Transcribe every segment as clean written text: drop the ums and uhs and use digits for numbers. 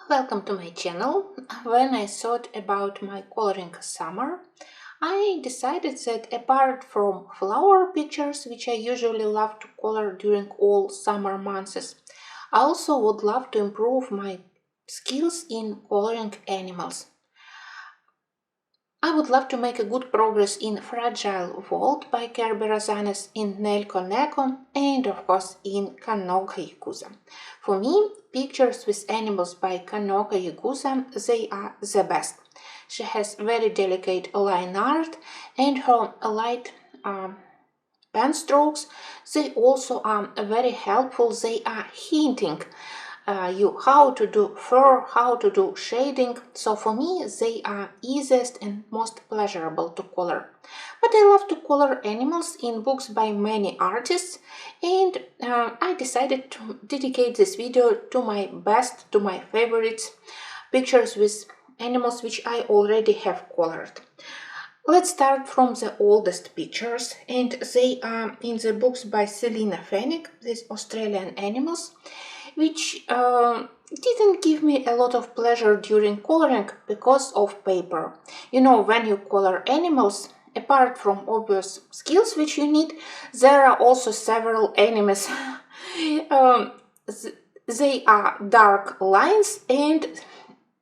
Welcome to my channel. When I thought about my coloring summer, I decided that apart from flower pictures, which I usually love to color during all summer months, I also would love to improve my skills in coloring animals. I would love to make a good progress in Fragile World by Kerberazanez, in Nelko Neko, and of course in Kanoka Yakuza. For me, pictures with animals by Kanoka Yakuza, they are the best. She has very delicate line art and her light pen strokes, they also are very helpful. They are hinting you how to do fur, how to do shading. So for me, they are easiest and most pleasurable to color. But I love to color animals in books by many artists, and I decided to dedicate this video to my best, to my favorites, pictures with animals which I already have colored. Let's start from the oldest pictures, and they are in the books by Selina Fenwick, these Australian animals, which didn't give me a lot of pleasure during coloring because of paper. You know, when you color animals, apart from obvious skills which you need, there are also several enemies. They are dark lines and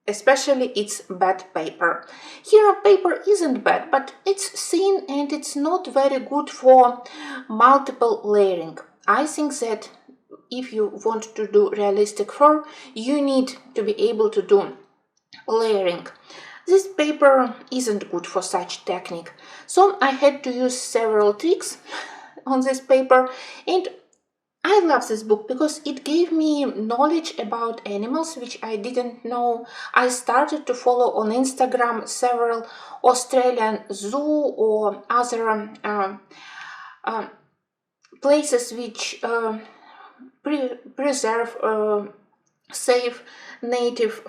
especially it's bad paper. Here paper isn't bad, but it's thin and it's not very good for multiple layering. I think that if you want to do realistic fur, you need to be able to do layering. This paper isn't good for such technique, so I had to use several tricks on this paper, and I love this book because it gave me knowledge about animals which I didn't know. I started to follow on Instagram several Australian zoo or other places which preserve save native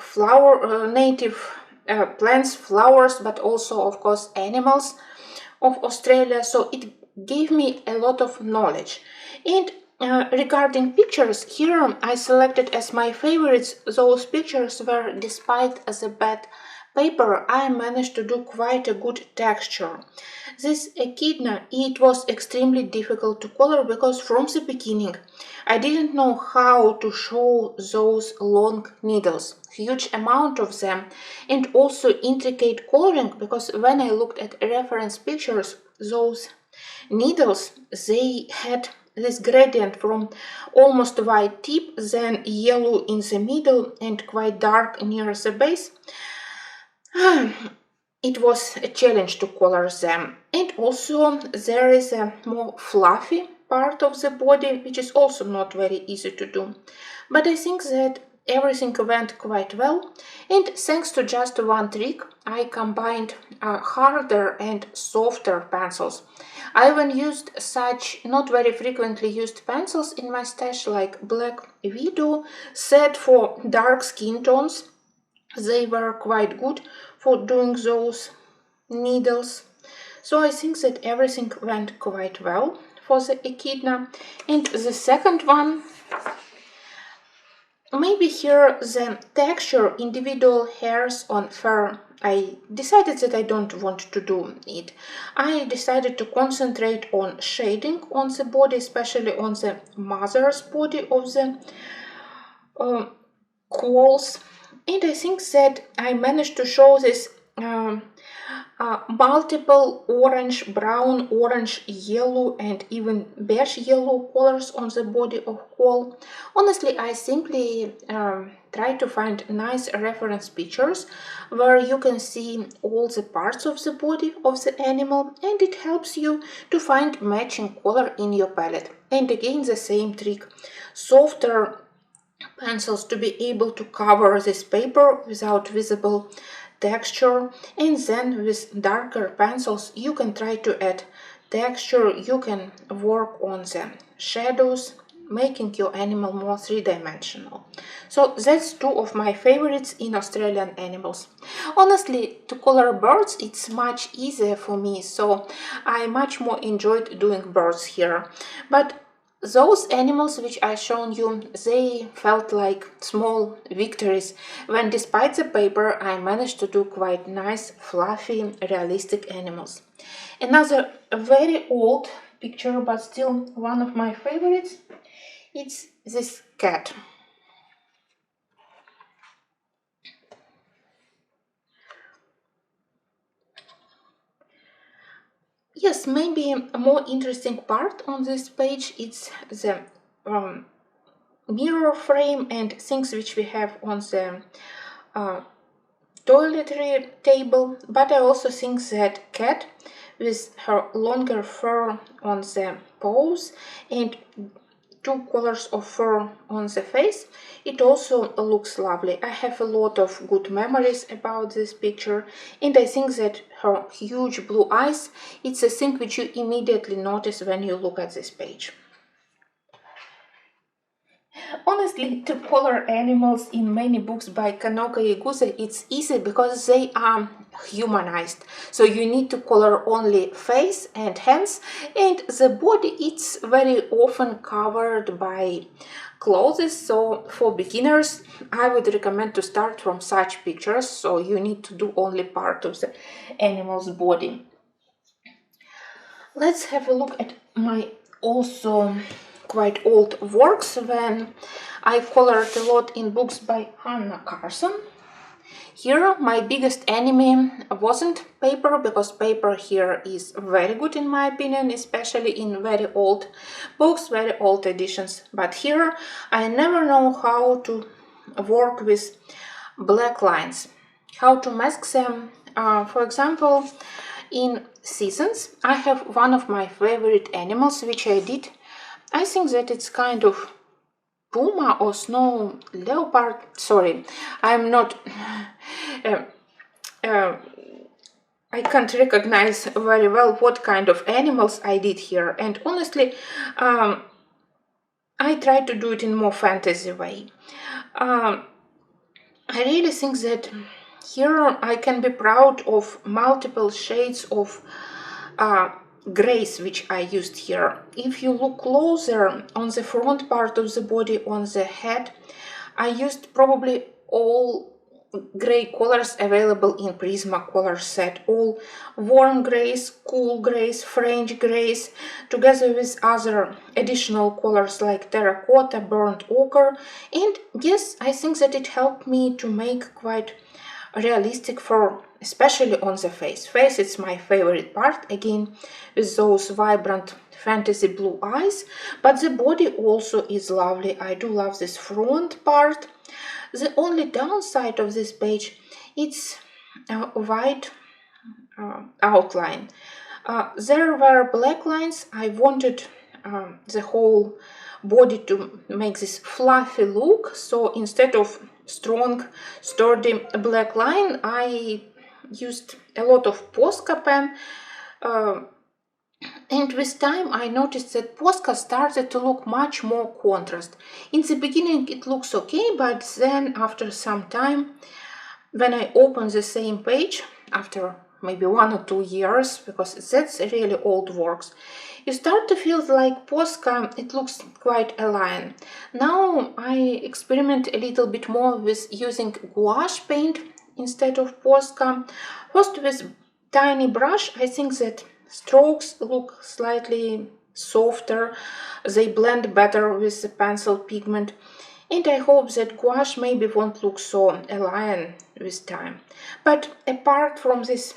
plants, flowers, but also of course animals of Australia. So it gave me a lot of knowledge. And regarding pictures, here I selected as my favorites those pictures where, despite the bad paper, I managed to do quite a good texture. This echidna, it was extremely difficult to color because from the beginning I didn't know how to show those long needles, huge amount of them, and also intricate coloring, because when I looked at reference pictures, those needles, they had this gradient from almost white tip, then yellow in the middle and quite dark near the base. It was a challenge to color them. And also there is a more fluffy part of the body, which is also not very easy to do. But I think that everything went quite well, and thanks to just one trick, I combined harder and softer pencils. I even used such not very frequently used pencils in my stash, like Black Widow, set for dark skin tones. They were quite good for doing those needles. So I think that everything went quite well for the echidna. And the second one, maybe here the texture, individual hairs on fur, I decided that I don't want to do it. I decided to concentrate on shading on the body, especially on the mother's body of the quolls. And I think that I managed to show this multiple orange, brown, orange, yellow, and even beige yellow colors on the body of quoll. Honestly, I simply try to find nice reference pictures where you can see all the parts of the body of the animal, and it helps you to find matching color in your palette. And again, the same trick, softer pencils to be able to cover this paper without visible texture, and then with darker pencils you can try to add texture, you can work on the shadows, making your animal more three-dimensional. So that's two of my favorites in Australian animals. Honestly, to color birds it's much easier for me, so I much more enjoyed doing birds here. But Those animals which I shown you, they felt like small victories when, despite the paper, I managed to do quite nice, fluffy, realistic animals. Another very old picture, but still one of my favorites, it's this cat. Yes, maybe a more interesting part on this page is the mirror frame and things which we have on the toiletry table, but I also think that cat with her longer fur on the paws and two colors of fur on the face, it also looks lovely. I have a lot of good memories about this picture, and I think that her huge blue eyes, it's a thing which you immediately notice when you look at this page. Honestly, to color animals in many books by Kanoka Igusa, it's easy because they are humanized. So you need to color only face and hands, and the body it's very often covered by clothes. So for beginners, I would recommend to start from such pictures. So you need to do only part of the animal's body. Let's have a look at my also quite old works when I colored a lot in books by Hannah Carson. Here my biggest enemy wasn't paper, because paper here is very good in my opinion, especially in very old books, very old editions. But here I never know how to work with black lines, how to mask them. For example, in Seasons, I have one of my favorite animals which I did. I think that it's kind of puma or snow leopard. Sorry, I'm not. I can't recognize very well what kind of animals I did here, and honestly, I tried to do it in more fantasy way. I really think that here I can be proud of multiple shades of grays which I used here. If you look closer on the front part of the body, on the head, I used probably all gray colors available in Prisma color set, all warm grays, cool grays, French grays, together with other additional colors like terracotta, burnt ochre, and yes, I think that it helped me to make quite realistic fur, especially on the face. Face is my favorite part, again with those vibrant fantasy blue eyes, but the body also is lovely. I do love this front part. The only downside of this page, it's a white outline. There were black lines. I wanted the whole body to make this fluffy look, so instead of strong sturdy black line, I used a lot of Posca pen, and with time I noticed that Posca started to look much more contrast. In the beginning it looks okay, but then after some time, when I open the same page after maybe 1 or 2 years, because that's really old works, you start to feel like Posca, it looks quite a line. Now I experiment a little bit more with using gouache paint instead of Posca. First with tiny brush, I think that strokes look slightly softer, they blend better with the pencil pigment, and I hope that gouache maybe won't look so alien with time. But apart from this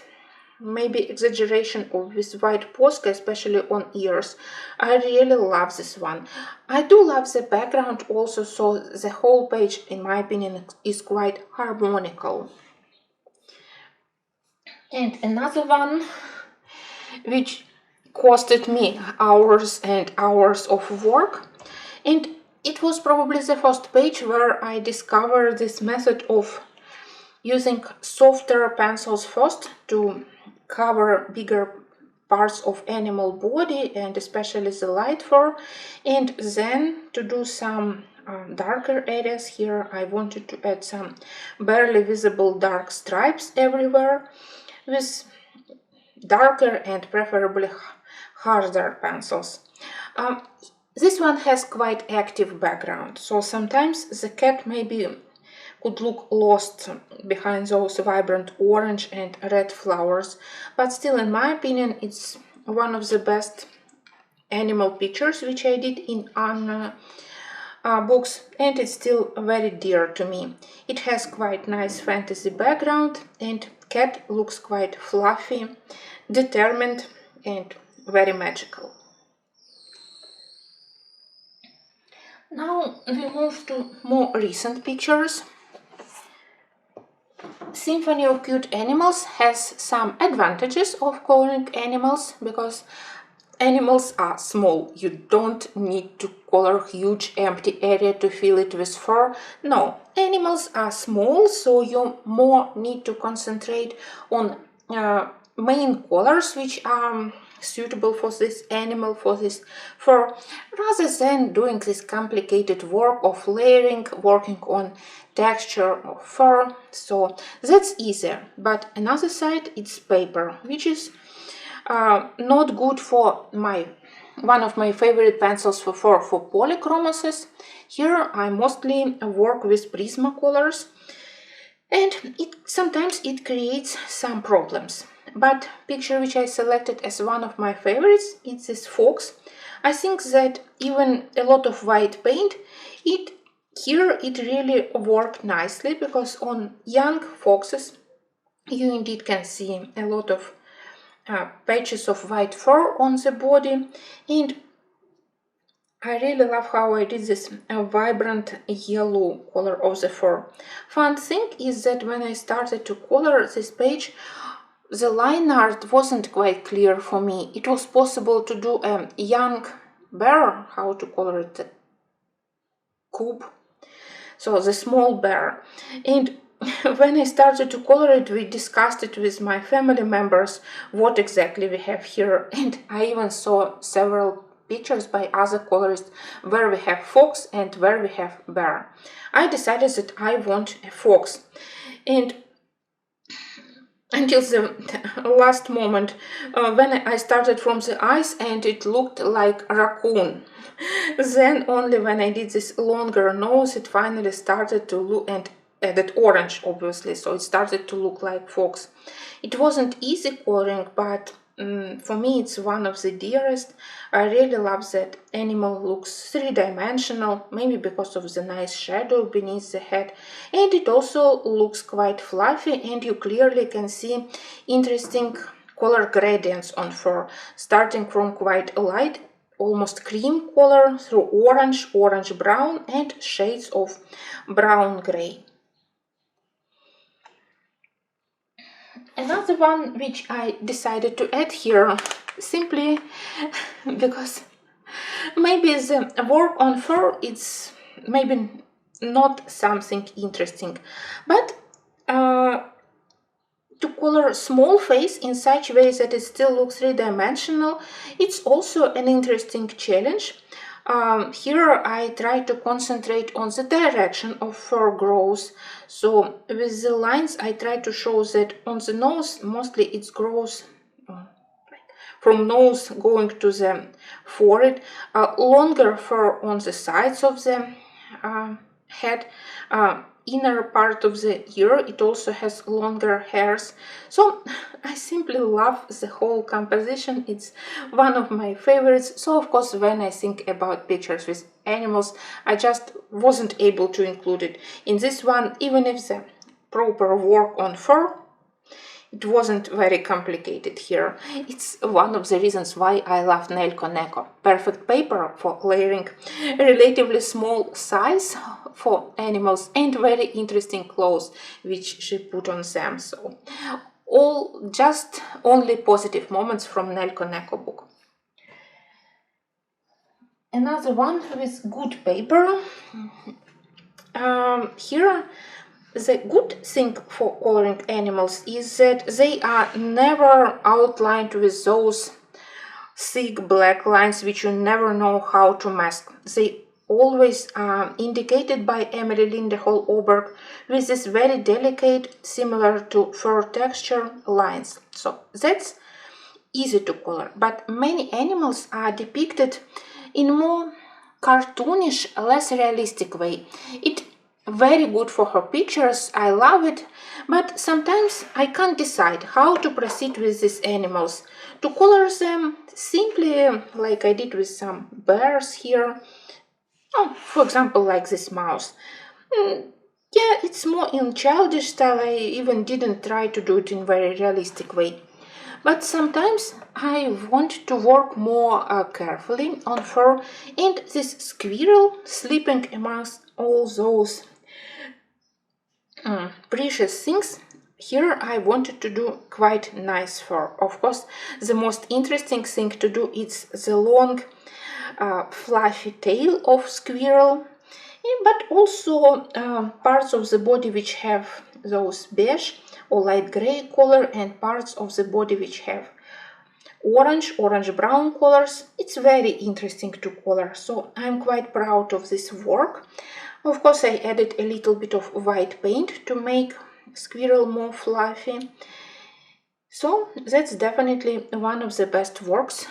maybe exaggeration of this white Posca, especially on ears, I really love this one. I do love the background also, so the whole page in my opinion is quite harmonical. And another one which costed me hours and hours of work, and it was probably the first page where I discovered this method of using softer pencils first to cover bigger parts of animal body and especially the light fur, and then to do some darker areas. Here I wanted to add some barely visible dark stripes everywhere with darker and preferably harder pencils. This one has quite active background, so sometimes the cat maybe could look lost behind those vibrant orange and red flowers, but still, in my opinion, it's one of the best animal pictures which I did in books, and it's still very dear to me. It has quite nice fantasy background, and cat looks quite fluffy, determined, and very magical. Now we move to more recent pictures. Symphony of Cute Animals has some advantages of coloring animals because animals are small. You don't need to color huge empty area to fill it with fur. No, animals are small, so you more need to concentrate on main colors which are suitable for this animal, for this fur, rather than doing this complicated work of layering, working on texture of fur. So that's easier. But another side, it's paper, which is not good for one of my favorite pencils for polychromasis. Here I mostly work with Prismacolors, and sometimes it creates some problems. But picture which I selected as one of my favorites, it's this fox. I think that even a lot of white paint, it really worked nicely, because on young foxes you indeed can see a lot of patches of white fur on the body, and I really love how I did this vibrant yellow color of the fur. Fun thing is that when I started to color this page, the line art wasn't quite clear for me. It was possible to do a young bear, how to color it, the cub, so the small bear. And when I started to color it, we discussed it with my family members, what exactly we have here. And I even saw several pictures by other colorists where we have fox and where we have bear. I decided that I want a fox. And until the last moment, when I started from the eyes and it looked like a raccoon. Then only when I did this longer nose, it finally started to look, and added orange obviously, so it started to look like fox. It wasn't easy coloring, but for me it's one of the dearest. I really love that animal looks three-dimensional, maybe because of the nice shadow beneath the head, and it also looks quite fluffy, and you clearly can see interesting color gradients on fur, starting from quite light, almost cream color, through orange, orange-brown, and shades of brown-gray. Another one which I decided to add here, simply because maybe the work on fur, it's maybe not something interesting, but to color small face in such ways that it still looks three-dimensional, it's also an interesting challenge. Here I try to concentrate on the direction of fur growth. So with the lines I try to show that on the nose mostly it grows from nose going to the forehead, longer fur on the sides of the head, inner part of the ear, it also has longer hairs. So I simply love the whole composition. It's one of my favorites. So of course when I think about pictures with animals, I just wasn't able to include it in this one, even if the proper work on fur, it wasn't very complicated here. It's one of the reasons why I love Nelko Neko. Perfect paper for layering, relatively small size for animals, and very interesting clothes which she put on them. So all just only positive moments from Nelko Neko book. Another one with good paper. Here the good thing for coloring animals is that they are never outlined with those thick black lines which you never know how to mask. They always are indicated by Emily Lindehol Oberg with this very delicate, similar to fur texture lines. So that's easy to color. But many animals are depicted in more cartoonish, less realistic way. It very good for her pictures, I love it, but sometimes I can't decide how to proceed with these animals. To color them simply like I did with some bears here. Oh, for example, like this mouse. Yeah, it's more in childish style. I even didn't try to do it in very realistic way. But sometimes I want to work more carefully on fur, and this squirrel sleeping amongst all those precious things. Here I wanted to do quite nice fur. Of course, the most interesting thing to do is the long fluffy tail of squirrel, but also parts of the body which have those beige or light gray color, and parts of the body which have orange brown colors. It's very interesting to color, so I'm quite proud of this work. Of course, I added a little bit of white paint to make squirrel more fluffy. So that's definitely one of the best works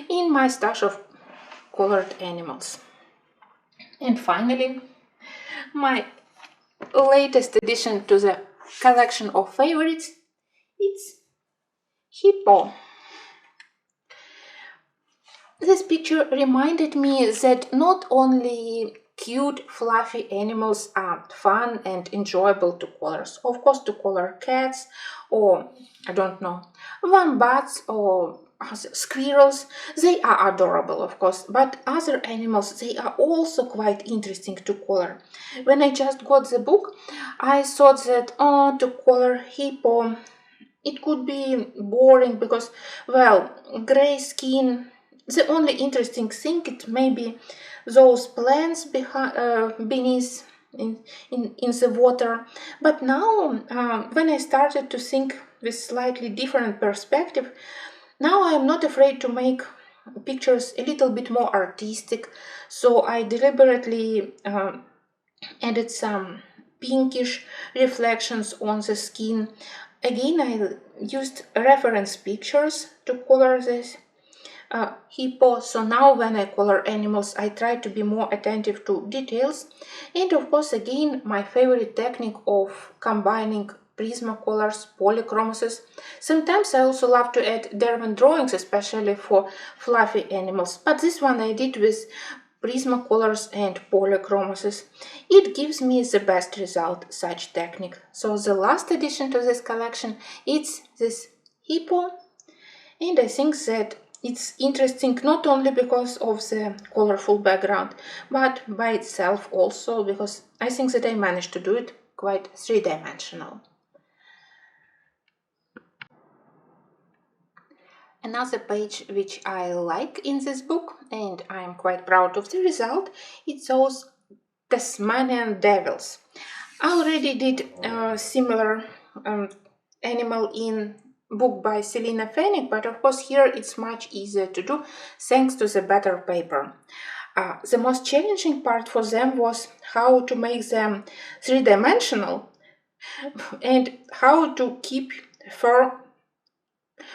in my stash of colored animals. And finally, my latest addition to the collection of favorites, it's hippo. This picture reminded me that not only cute, fluffy animals are fun and enjoyable to color. Of course, to color cats or, I don't know, wombats or squirrels, they are adorable, of course, but other animals, they are also quite interesting to color. When I just got the book, I thought that, oh, to color hippo, it could be boring because, well, gray skin. The only interesting thing it may be those plants beneath in the water. But now, when I started to think with slightly different perspective, now I am not afraid to make pictures a little bit more artistic. So I deliberately added some pinkish reflections on the skin. Again, I used reference pictures to color this hippo. So now when I color animals, I try to be more attentive to details. And of course, again, my favorite technique of combining Prismacolors, polychromoses. Sometimes I also love to add Derwent drawings, especially for fluffy animals. But this one I did with Prismacolors and polychromoses. It gives me the best result, such technique. So the last addition to this collection, it's this hippo. And I think that it's interesting not only because of the colorful background, but by itself also, because I think that I managed to do it quite three-dimensional. Another page which I like in this book, and I am quite proud of the result, it's those Tasmanian devils. I already did a similar animal in book by Selina Fennick, but of course here it's much easier to do thanks to the better paper. The most challenging part for them was how to make them three-dimensional and how to keep fur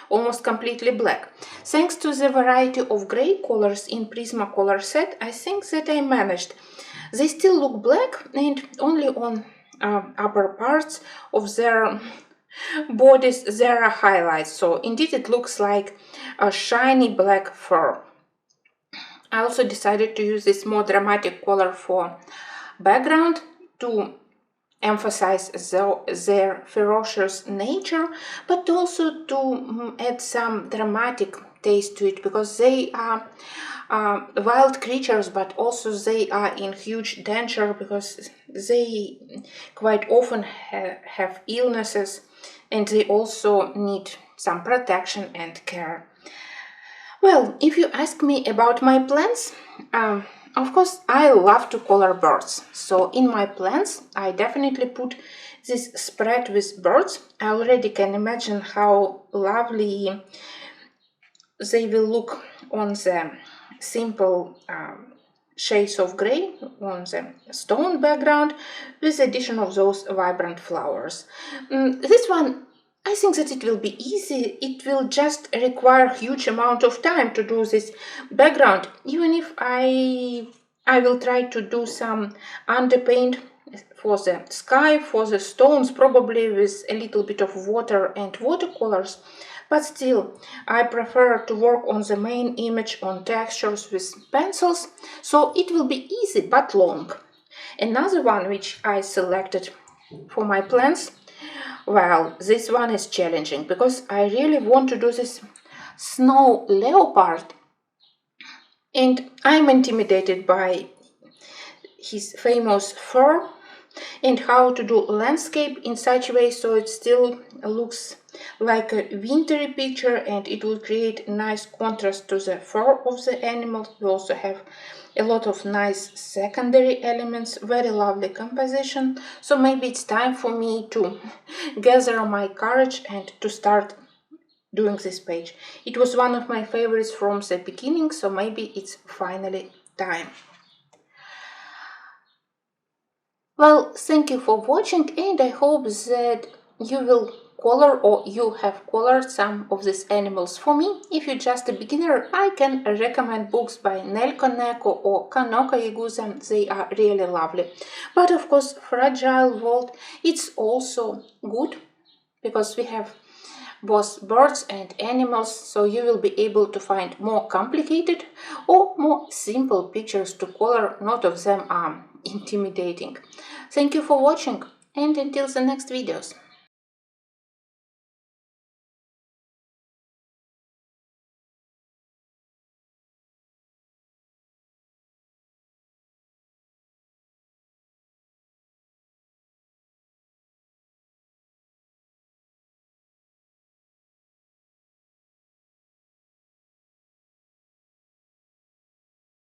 almost completely black. Thanks to the variety of gray colors in Prismacolor set, I think that I managed. They still look black, and only on upper parts of their bodies there are highlights. So indeed it looks like a shiny black fur. I also decided to use this more dramatic color for background to emphasize their ferocious nature, but also to add some dramatic taste to it, because they are wild creatures, but also they are in huge danger because they quite often have illnesses, and they also need some protection and care. Well, if you ask me about my plants, of course, I love to color birds. So in my plants, I definitely put this spread with birds. I already can imagine how lovely they will look on the simple shades of gray on the stone background with the addition of those vibrant flowers. This one I think that it will be easy. It will just require huge amount of time to do this background. Even if I will try to do some underpaint for the sky, for the stones, probably with a little bit of water and watercolors. But still, I prefer to work on the main image on textures with pencils, so it will be easy but long. Another one which I selected for my plans, well, this one is challenging because I really want to do this snow leopard, and I'm intimidated by his famous fur and how to do landscape in such a way so it still looks like a wintry picture and it will create nice contrast to the fur of the animal. We also have a lot of nice secondary elements, very lovely composition. So maybe it's time for me to gather my courage and to start doing this page. It was one of my favorites from the beginning, so maybe it's finally time. Well, thank you for watching, and I hope that you will color or you have colored some of these animals for me. If you're just a beginner, I can recommend books by Neko or Kanoka Iguza. They are really lovely. But of course, Fragile World, it's also good because we have both birds and animals, so you will be able to find more complicated or more simple pictures to color. Not of them are intimidating. Thank you for watching, and until the next videos.